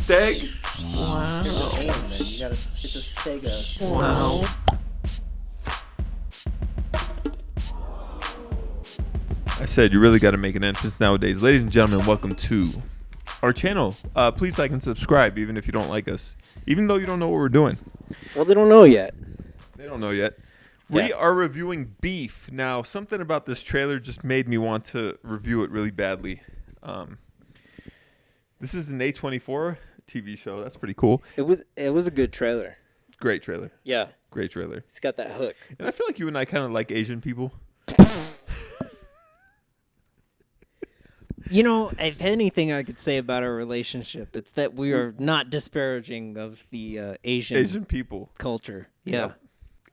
Steg? It's an Wow. A, man. You gotta. It's a Stega. Wow. I said you really got to make an entrance nowadays. Ladies and gentlemen, welcome to our channel. Please like and subscribe, even if you don't like us. Even though you don't know what we're doing. Well, they don't know yet. They don't know yet. We Yeah. are reviewing Beef. Now, something about this trailer just made me want to review it really badly. This is an A24 TV show. That's pretty cool. It was a good trailer. Great trailer. Yeah. Great trailer. It's got that hook. And I feel like you and I kind of like Asian people. You know, if anything I could say about our relationship, it's that we are not disparaging of the Asian people. culture. Yeah.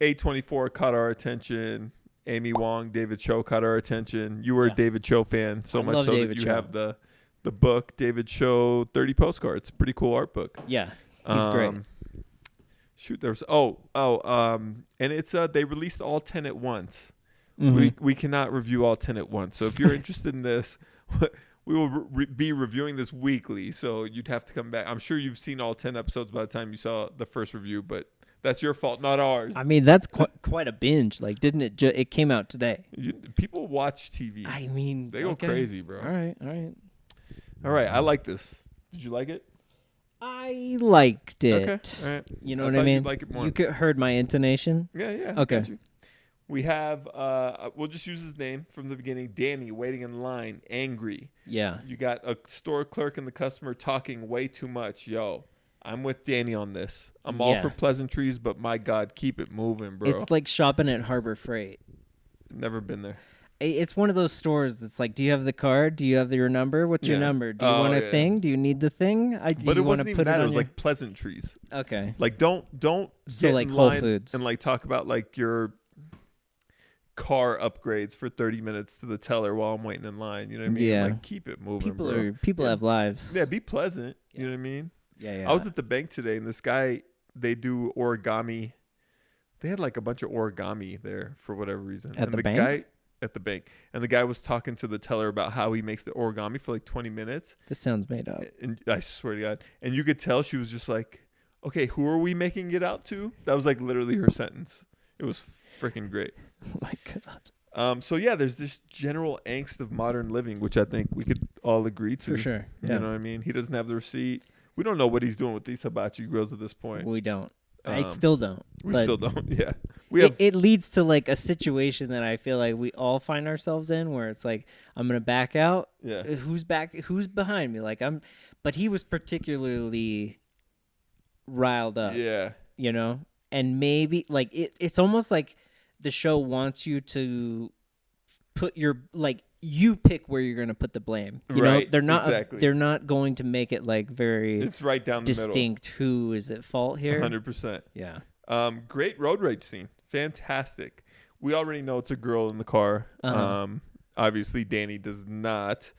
A24 caught our attention. Amy Wong, David Cho caught our attention. You were a Yeah. David Cho fan, so I much love so David that you Cho. have the book, David Cho 30 Postcards. Pretty cool art book. Yeah. He's great. Shoot, there's and it's they released all 10 at once. Mhm. We cannot review all 10 at once. So if you're interested in this, we will be reviewing this weekly. So you'd have to come back. I'm sure you've seen all 10 episodes by the time you saw the first review, but that's your fault, not ours. I mean, that's quite a binge. Like, didn't it? It came out today. People watch TV. I mean, They go okay. crazy, bro. All right. All right, I like this. Did you like it? I liked it. Okay. All right. You know I what thought I you'd mean? like it more. You heard my intonation. Yeah. Okay. Got you. We have we'll just use his name from the beginning. Danny waiting in line, angry. Yeah. You got a store clerk and the customer talking way too much. Yo, I'm with Danny on this. I'm all Yeah. for pleasantries, but my God, keep it moving, bro. It's like shopping at Harbor Freight. Never been there. It's one of those stores that's like, do you have the card? Do you have your number? What's your Yeah. number? Do you Oh, want a yeah. thing? Do you need the thing? Do But you it want wasn't to even put that. it It on was your... like pleasantries. Okay. Like don't So, get like, in Whole line Foods. and like talk about like your car upgrades for 30 minutes to the teller while I'm waiting in line. You know what I mean? Yeah. Like keep it moving, People bro. have lives. Yeah, be pleasant. Yeah. You know what I mean? Yeah. I was at the bank today, and this guy, they do origami. They had like a bunch of origami there for whatever reason. At and the bank? guy at the bank, and the guy was talking to the teller about how he makes the origami for like 20 minutes. This sounds made up. And I swear to God, and you could tell she was just like, "Okay, who are we making it out to?" That was like literally her sentence. It was freaking great. Oh my God. So yeah, there's this general angst of modern living, which I think we could all agree to. For sure. Yeah. You know what I mean? He doesn't have the receipt. We don't know what he's doing with these hibachi grills at this point. We don't. I Um, still don't. We but still don't. Yeah. We have. it leads to like a situation that I feel like we all find ourselves in where it's like, I'm going to back out. Yeah. Who's behind me? But he was particularly riled up, Yeah. you know? And maybe like it's almost like the show wants you to put you pick where you're going to put the blame. You know, Right, they're not exactly. they're not going to make it like very It's right down the distinct who is at fault here. middle. 100%. Yeah. Great road rage scene. Fantastic. We already know it's a girl in the car. Uh-huh. Obviously Danny does not.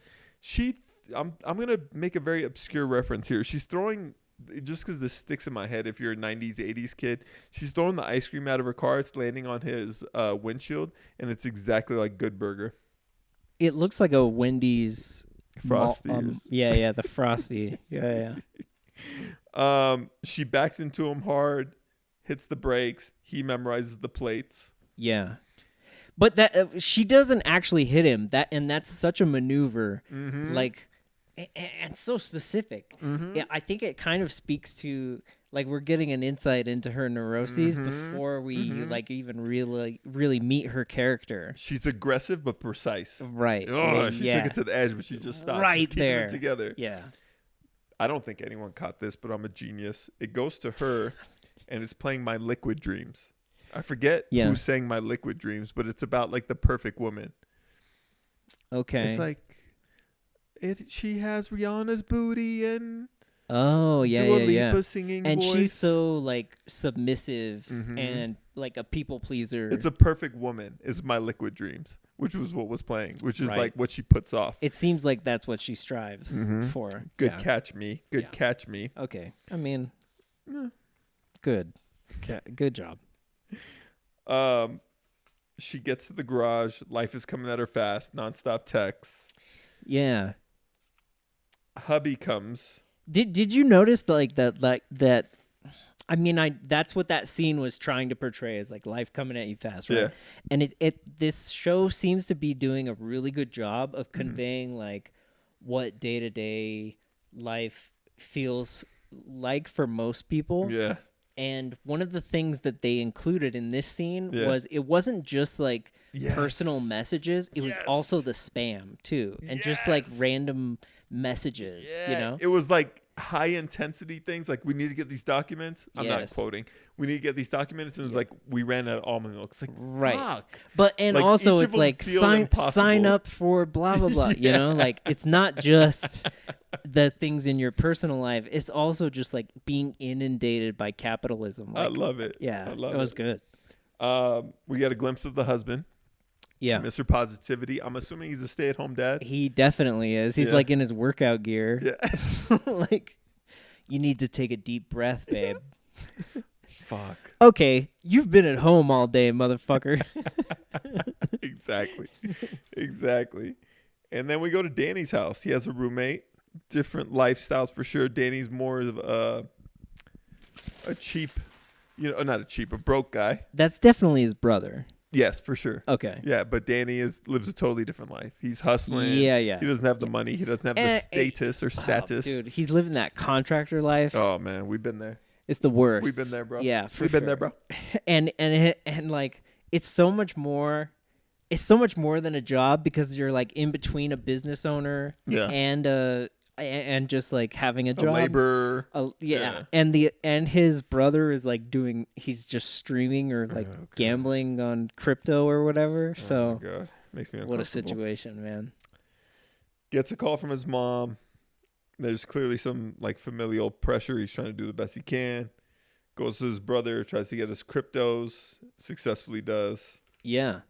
I'm gonna make a very obscure reference here. She's throwing, just because this sticks in my head, if you're a 90s 80s kid, she's throwing the ice cream out of her car. It's landing on his windshield, and it's exactly like Good Burger. It looks like a Wendy's Frosties. yeah, the Frosty. Yeah. She backs into him hard, hits the brakes. He memorizes the plates. Yeah. But that she doesn't actually hit him. That's such a maneuver. Mm-hmm. Like and so specific. Mm-hmm. Yeah, I think it kind of speaks to like we're getting an insight into her neuroses before we like even really meet her character. She's aggressive but precise. Right. Oh, she yeah. took it to the edge, but she just stopped. Right She's keeping there. it together. Yeah. I don't think anyone caught this, but I'm a genius. It goes to her, and it's playing My Liquid Dreams. I forget who sang My Liquid Dreams, but it's about like the perfect woman. Okay. It's like she has Rihanna's booty and oh yeah, Dua yeah. Lipa singing And voice. she's so like submissive and like a people pleaser. It's a perfect woman is My Liquid Dreams, which was what was playing, which is Right. like what she puts off. It seems like that's what she strives for. Good Yeah. catch me. Good catch me. Okay. I mean, good. Good job. She gets to the garage. Life is coming at her fast. Nonstop texts. Yeah. Hubby comes. Did you notice that I mean, that's what that scene was trying to portray, is like life coming at you fast, right? Yeah. And this show seems to be doing a really good job of conveying like what day-to-day life feels like for most people. Yeah. And one of the things that they included in this scene Yeah. was, it wasn't just like Yes. personal messages, it was Yes. also the spam too, and just like Yes. random messages, you know? It was like high intensity things. Like, we need to get these documents. I'm not Yes. quoting. We need to get these documents. And it's like, we ran out of almond milk. It's like, Right. fuck. But and Like, also each of it's them like feel sign impossible. up for blah blah blah, you know? Like, it's not just the things in your personal life, it's also just like being inundated by capitalism. I Like, love it. yeah, I love it was it. good. We got a glimpse of the husband, Yeah. Mr. Positivity. I'm assuming he's a stay-at-home dad. He definitely is. He's Yeah. like in his workout gear. Yeah. Like, you need to take a deep breath, babe. Fuck. Okay, you've been at home all day, motherfucker. Exactly. Exactly. And then we go to Danny's house. He has a roommate. Different lifestyles for sure. Danny's more of a cheap, not a cheap, a broke guy. That's definitely his brother. Yes, for sure. Okay. Yeah, but Danny lives a totally different life. He's hustling. Yeah, yeah. He doesn't have the money. He doesn't have the status or status. Oh, dude, he's living that contractor life. Oh man, we've been there. It's the worst. We've been there, bro. Yeah, for We've been there, bro. And like, it's so much more. It's so much more than a job, because you're like in between a business owner Yeah. and just like having a A job. laborer. Yeah. And his brother is like he's just streaming or like Okay. gambling on crypto or whatever. Oh So my God. Makes me uncomfortable. what a situation, man. Gets a call from his mom. There's clearly some like familial pressure. He's trying to do the best he can. Goes to his brother, tries to get his cryptos. Successfully does. Yeah.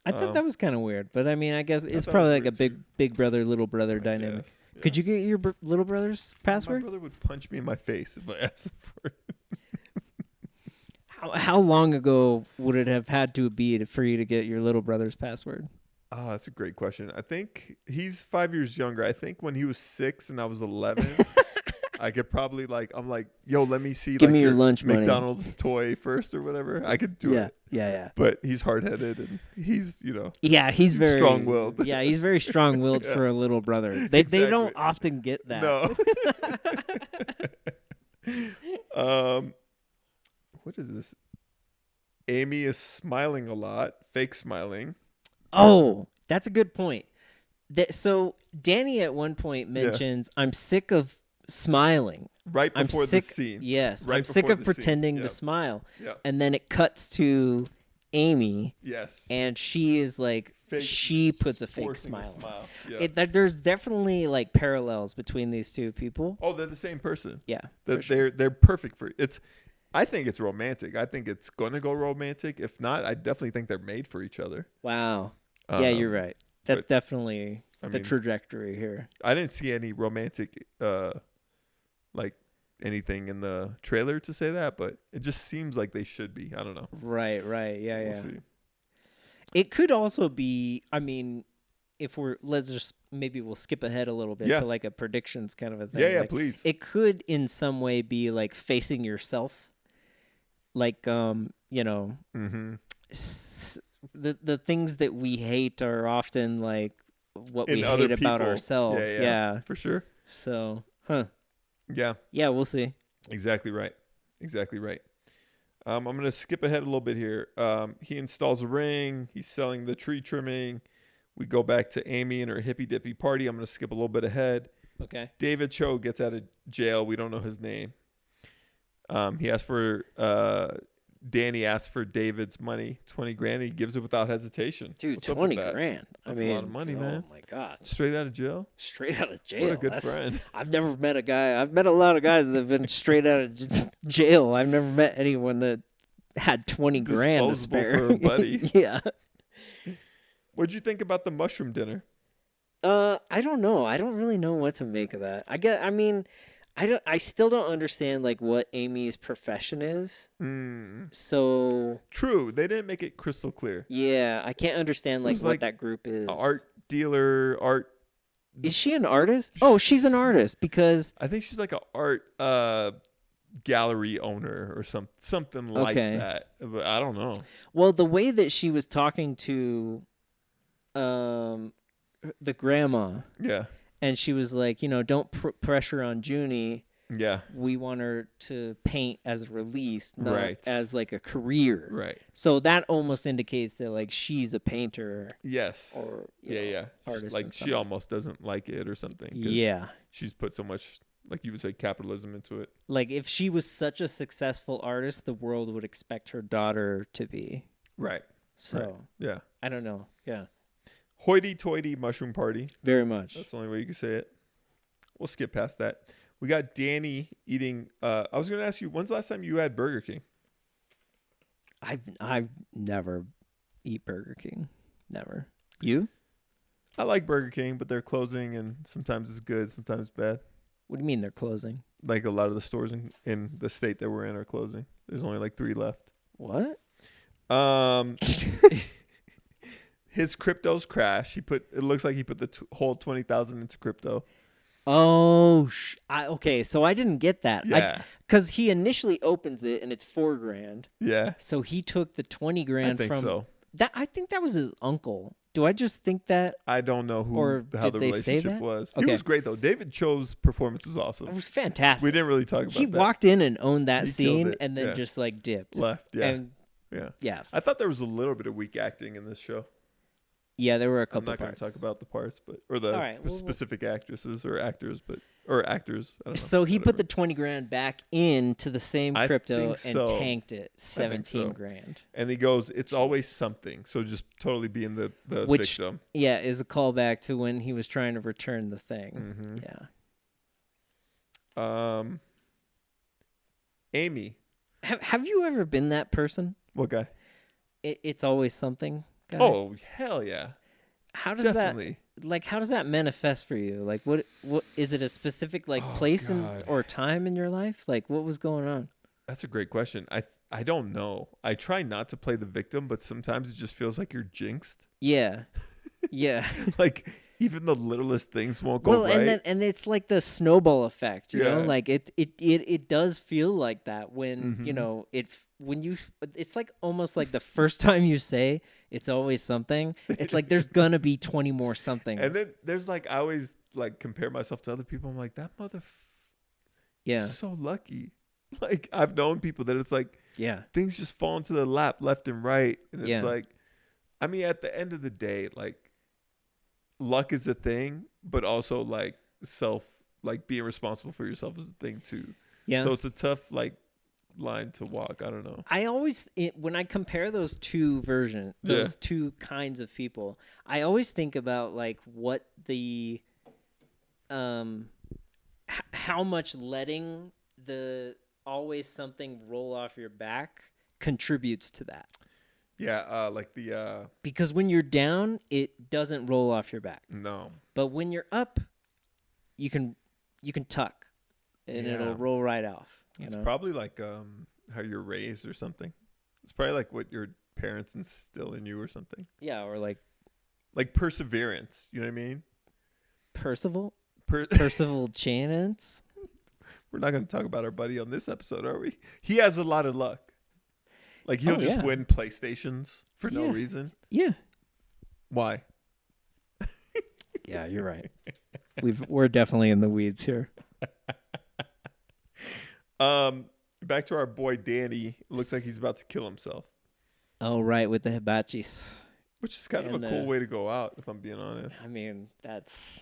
I thought that was kind of weird, but I mean, I guess it's thought it probably was like a weird, big brother, little brother I dynamic. guess, yeah. Could you get your little brother's My password? brother would punch me in my face if I asked him for it. How long ago would it have had to be for you to get your little brother's password? Oh, that's a great question. I think he's 5 years younger. I think when he was 6 and I was 11, I could probably I'm like, yo, let me see. Give me your lunch money. McDonald's toy first or whatever. I could do it. Yeah. But he's hard-headed and he's, Yeah, he's very strong-willed. Yeah, he's very strong-willed Yeah. for a little brother. They don't Exactly. often get that. No. What is this? Amy is smiling a lot, fake smiling. Oh, that's a good point. So Danny at one point mentions, "I'm sick of smiling. Right I'm before sick." the scene. Yes, Right I'm sick before of the scene. pretending to Yep. smile. Yeah. And then it cuts to Amy, Yes. and she is like, Fake- she puts a fake forcing a smile. Yeah. There's definitely like parallels between these two people. Oh, they're the same person. Yeah, That for sure. they're perfect for it. I think it's romantic. I think it's gonna go romantic. If not, I definitely think they're made for each other. Wow. Yeah, you're right. That's but, definitely I the mean, trajectory here. I didn't see any romantic like anything in the trailer to say that, but it just seems like they should be. I don't know. Right. Yeah, We'll see. It could also be, I mean, maybe we'll skip ahead a little bit Yeah. to like a predictions kind of a thing. Yeah, Like, please. It could in some way be like facing yourself. Like, Mm-hmm. the things that we hate are often like what In we other hate about people. ourselves. Yeah. For sure. So, Yeah. yeah, we'll see. Exactly right. I'm going to skip ahead a little bit here. He installs a ring. He's selling the tree trimming. We go back to Amy and her hippy dippy party. I'm going to skip a little bit ahead. Okay. David Cho gets out of jail. We don't know his name. He asks for Danny asks for David's money, 20 grand. He gives it without hesitation. Dude, What's up 20 with that? grand. That's I a mean, lot of money, oh man. my God. Straight out of jail. Straight out of jail. What a good That's- friend. I've never met a guy. I've met a lot of guys that have been straight out of jail. I've never met anyone that had 20 grand to Disposable spare. for a buddy. Yeah. What'd you think about the mushroom dinner? I don't know. I don't really know what to make of that. I still don't understand like what Amy's profession is. So True. They didn't make it crystal clear. yeah, I can't understand like was what like that group is. Art dealer, art Is she an artist? Oh, she's an artist because I think she's like an art gallery owner or something like Okay. that. But I don't know. well, the way that she was talking to the grandma, Yeah. and she was like, don't pressure on Junie. Yeah. We want her to paint as a release, not Right. as like a career. Right. So that almost indicates that like she's a painter Yes. or Yeah. artist. Like in she some- almost doesn't like it or something. 'Cause Yeah. she's put so much, like you would say, capitalism into it. Like if she was such a successful artist, the world would expect her daughter to be. Right. So Yeah. I don't know. Yeah. Hoity-toity mushroom party. Very much. That's the only way you can say it. We'll skip past that. We got Danny eating. I was going to ask you, when's the last time you had Burger King? I've never eat Burger King. Never. You? I like Burger King, but they're closing, and sometimes it's good, sometimes bad. What do you mean they're closing? Like a lot of the stores in the state that we're in are closing. There's only like 3 left. What? His crypto's crashed. It looks like he put the whole 20,000 into crypto. Oh, okay. So I didn't get that. Yeah. Because he initially opens it and it's $4,000. Yeah. So he took the 20 I grand think from so. that. I think that was his uncle. Do I just think that? I don't know Or how did the they say relationship that? was. Okay. He was great though. David Cho's performance was awesome. It was fantastic. We didn't really talk about He that. walked in and owned that He killed scene it, and then yeah. just like dipped. Left. Yeah. And Yeah. yeah. I thought there was a little bit of weak acting in this show. Yeah, there were a I'm couple not going to parts. talk about the parts, or the All right, well, specific actresses or actors, or actors. I don't know, So he put whatever. the 20 grand back into the same I crypto think and so. tanked it 17 so. grand. And he goes, "It's always something." So just totally being the Which victim. yeah, is a callback to when he was trying to return the thing. Mhm. Yeah. Amy, Have you ever been that person? what guy? It's always something. Guy? Oh hell yeah, how does definitely. how does that manifest for you? Like what is it a specific like place God. or time in your life? Like what was going on? That's a great question. I don't know. I try not to play the victim, but sometimes it just feels like you're jinxed. Yeah. Yeah. Like even the littlest things won't go right. and it's like the snowball effect, you know? Yeah. Like it does feel like that when, Mhm. it's like almost like the first time you say it's always something, it's like there's gonna be 20 more somethings. And then there's like I always like compare myself to other people. I'm like that yeah. so lucky. Like I've known people that it's like Yeah. things just fall into the lap left and right, and it's Yeah. like, I mean, at the end of the day, like luck is a thing, but also like being responsible for yourself is a thing too. Yeah. So it's a tough like line to walk. I don't know. I always when I compare those two two kinds of people, I always think about like what the how much letting the always something roll off your back contributes to that. Yeah, like the Because when you're down, it doesn't roll off your back. no. But when you're up, you can tuck and Yeah. it'll roll right off. It's probably like how you're raised or something. It's probably like what your parents instill in you or something. Yeah, or like Like perseverance. You know what I mean? Percival Per- Chance. We're not going to talk about our buddy on this episode, are we? He has a lot of luck. Like he'll Oh, just yeah. win PlayStations for no Yeah. reason. Yeah. Why? Yeah, you're right. We're definitely in the weeds here. Back to our boy Danny. It looks like he's about to kill himself, Oh, right, with the hibachis. which is kind of And, a cool way to go out, if I'm being honest. I mean, that's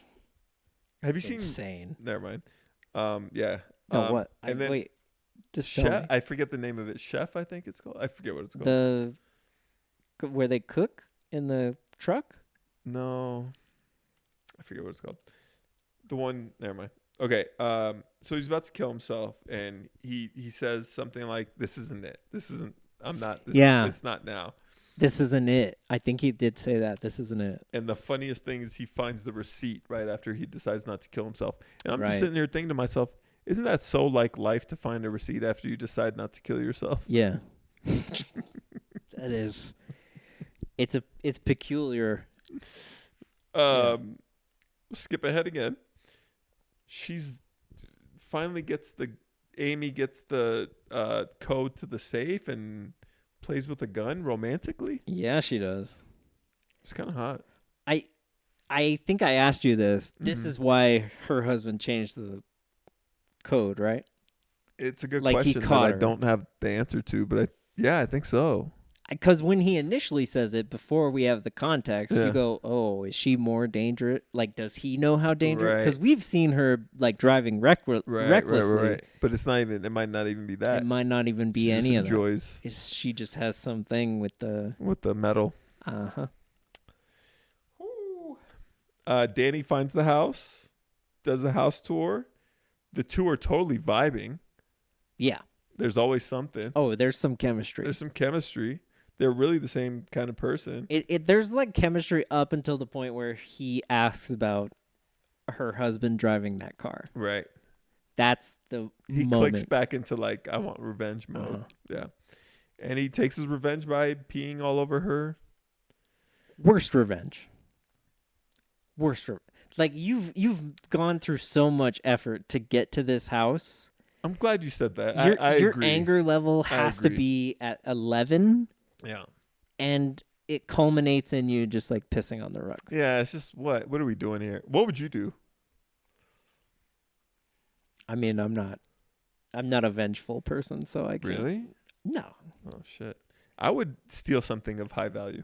Have you seen? insane. Never mind. Yeah. No, what? And then Wait, just tell Chef. me. I forget the name of it. Chef, I think it's called. I forget what it's called. Where they cook in the truck? No, I forget what it's called. The one. Never mind. Okay. So he's about to kill himself, and he says something like, "This isn't it. This isn't. I'm not. This Yeah. It's not now." This isn't it. I think he did say that. This isn't it. And the funniest thing is he finds the receipt right after he decides not to kill himself. And I'm Right. just sitting here thinking to myself, isn't that so like life to find a receipt after you decide not to kill yourself? Yeah. That is. It's peculiar. Um, skip ahead again. She's finally Amy gets the code to the safe and plays with a gun romantically. Yeah, she does. It's kind of hot. I think I asked you this. This Mhm. is why her husband changed the code, right? It's a good Like, he question that caught I her. don't have the answer to, but I think so. Because when he initially says it, before we have the context, Yeah. you go, "Oh, is she more dangerous? Like, does he know how dangerous?" Right. Because we've seen her like driving recklessly. Right. But it's not even. It might not even be that. It might not even be She any just of that. enjoys She just has something with the with the metal. uh-huh. Danny finds the house, does a house tour. The two are totally vibing. Yeah. There's always something. Oh, there's some chemistry. There's some chemistry. They're really the same kind of person. There's like chemistry up until the point where he asks about her husband driving that car. Right. That's the He moment. clicks back into like, I want revenge mode. Uh-huh. Yeah. And he takes his revenge by peeing all over her. Worst revenge. Like you've gone through so much effort to get to this house. I'm glad you said that. Your I agree. anger level I has to agree. be at 11, Yeah. and it culminates in you just like pissing on the rug. Yeah, it's just what are we doing here? What would you do? I mean, I'm not a vengeful person, so I can't. Really? No. Oh shit. I would steal something of high value.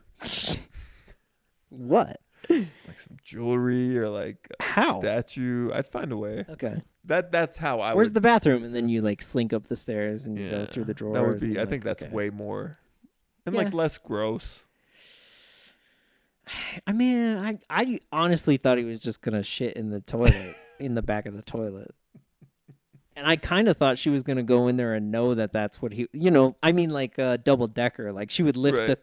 What? Like some jewelry or like a How? statue. I'd find a way. Okay. That's how I Where's would. the bathroom? And then you like slink up the stairs and you go through the drawers. That would be. and, I like, think that's okay. way more, and Yeah. like less gross. I mean, I honestly thought he was just gonna shit in the toilet, in the back of the toilet. And I kind of thought she was gonna go in there and know that that's what he, I mean, like a double decker. Like she would lift Right.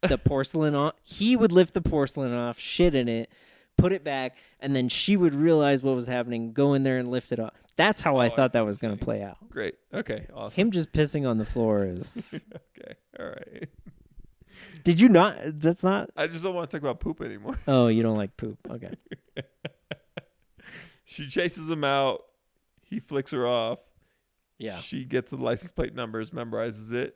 the porcelain off. He would lift the porcelain off, shit in it, put it back, and then she would realize what was happening, go in there and lift it up. That's how I I thought see that what was you're gonna play out. Great. Okay. Awesome. Him just pissing on the floor is. Okay. All right. Did you not? That's not. I just don't want to talk about poop anymore. Oh, you don't like poop. Okay. She chases him out. He flicks her off. Yeah. She gets the license plate numbers, memorizes it,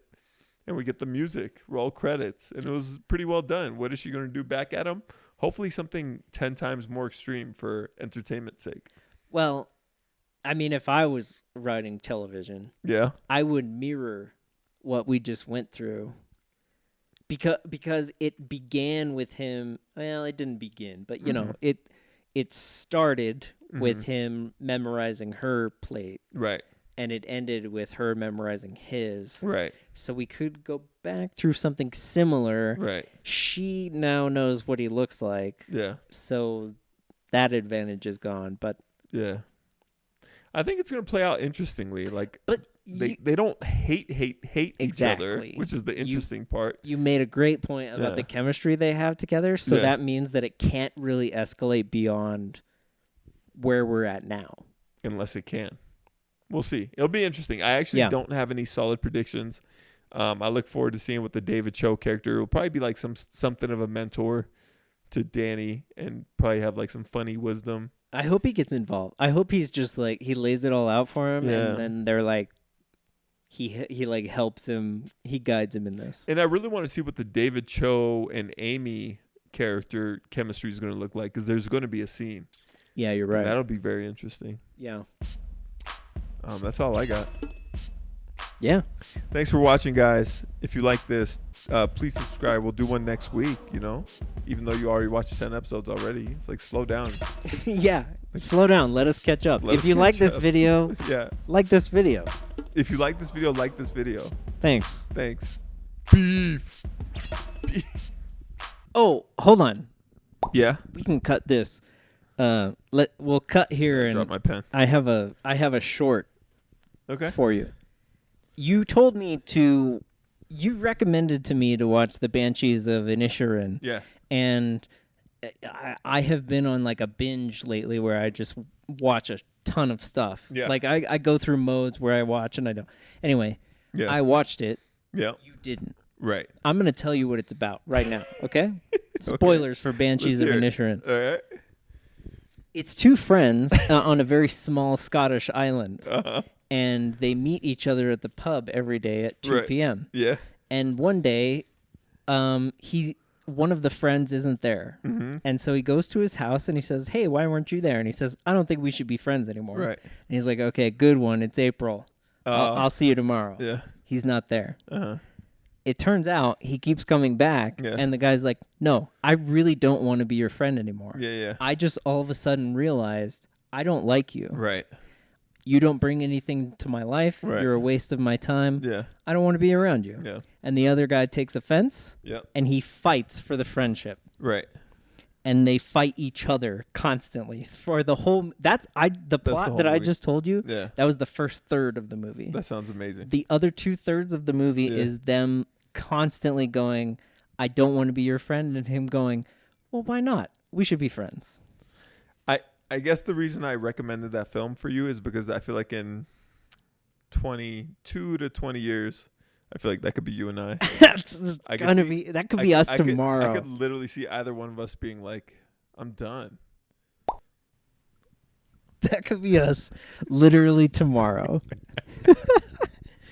and we get the music, roll credits, and it was pretty well done. What is she going to do back at him? Hopefully something 10 times more extreme for entertainment's sake. Well, I mean, if I was writing television, Yeah. I would mirror what we just went through. Because it began with him. Well, it didn't begin, but it started with him memorizing her plate, Right. and it ended with her memorizing his. Right. So we could go back through something similar. Right. She now knows what he looks like, Yeah. so that advantage is gone. But Yeah. I think it's going to play out interestingly. Like you, they don't hate each other, Exactly. which is the interesting part. you made a great point about Yeah. the chemistry they have together. So Yeah. that means that it can't really escalate beyond where we're at now. Unless it can. We'll see. It'll be interesting. I actually don't have any solid predictions. I look forward to seeing what the David Cho character will probably be like something of a mentor to Danny and probably have like some funny wisdom. I hope he gets involved. I hope he's just like, he lays it all out for him, Yeah. and then they're like, he like helps him, he guides him in this. And I really want to see what the David Cho and Amy character chemistry is going to look like because there's going to be a scene. Yeah, you're And right. that'll be very interesting. Yeah. That's all I got. Yeah. Thanks for watching, guys. If you like this, please subscribe. We'll do one next week, even though you already watched 10 episodes already. It's like, slow down. Yeah. Slow down. Let us catch up. Let If us you like catch this up. video, Yeah. like this video. If you like this video, like this video. Thanks. Thanks. Beef. Oh, hold on. Yeah. We can cut this. We'll cut here, Drop and my pen. I have a short Okay. for you. You told me you recommended to me to watch the Banshees of Inisherin, Yeah. and I have been on like a binge lately where I just watch a ton of stuff. Yeah. Like I go through modes where I watch and I don't. Anyway, Yeah. I watched it. Yeah. You didn't. Right. I'm gonna tell you what it's about right now. Okay. Spoilers for Banshees of Let's hear it. Inisherin. All right. It's two friends on a very small Scottish island, Uh-huh. and they meet each other at the pub every day at 2 Right. p.m. Yeah. And one day, one of the friends isn't there, and so he goes to his house and he says, "Hey, why weren't you there?" And he says, "I don't think we should be friends anymore." Right. And he's like, "Okay, good one. It's April. I'll see you tomorrow." Yeah. He's not there. Uh-huh. It turns out he keeps coming back, Yeah. and the guy's like, "No, I really don't want to be your friend anymore. Yeah. Yeah. I just all of a sudden realized I don't like you. Right. You don't bring anything to my life. Right. You're a waste of my time. Yeah. I don't want to be around you." Yeah. And the other guy takes offense, Yeah. and he fights for the friendship. Right. And they fight each other constantly for the whole. The plot whole that I movie. just told you. Yeah. That was the first third of the movie. That sounds amazing. The other 2/3 of the movie Yeah. is them constantly going, "I don't want to be your friend," and him going, "Well, why not? We should be friends." I guess the reason I recommended that film for you is because I feel like in 22 to 20 years, I feel like that could be you and I. That's I could gonna see- be that could be us tomorrow. I could literally see either one of us being like, I'm done. That could be us literally tomorrow.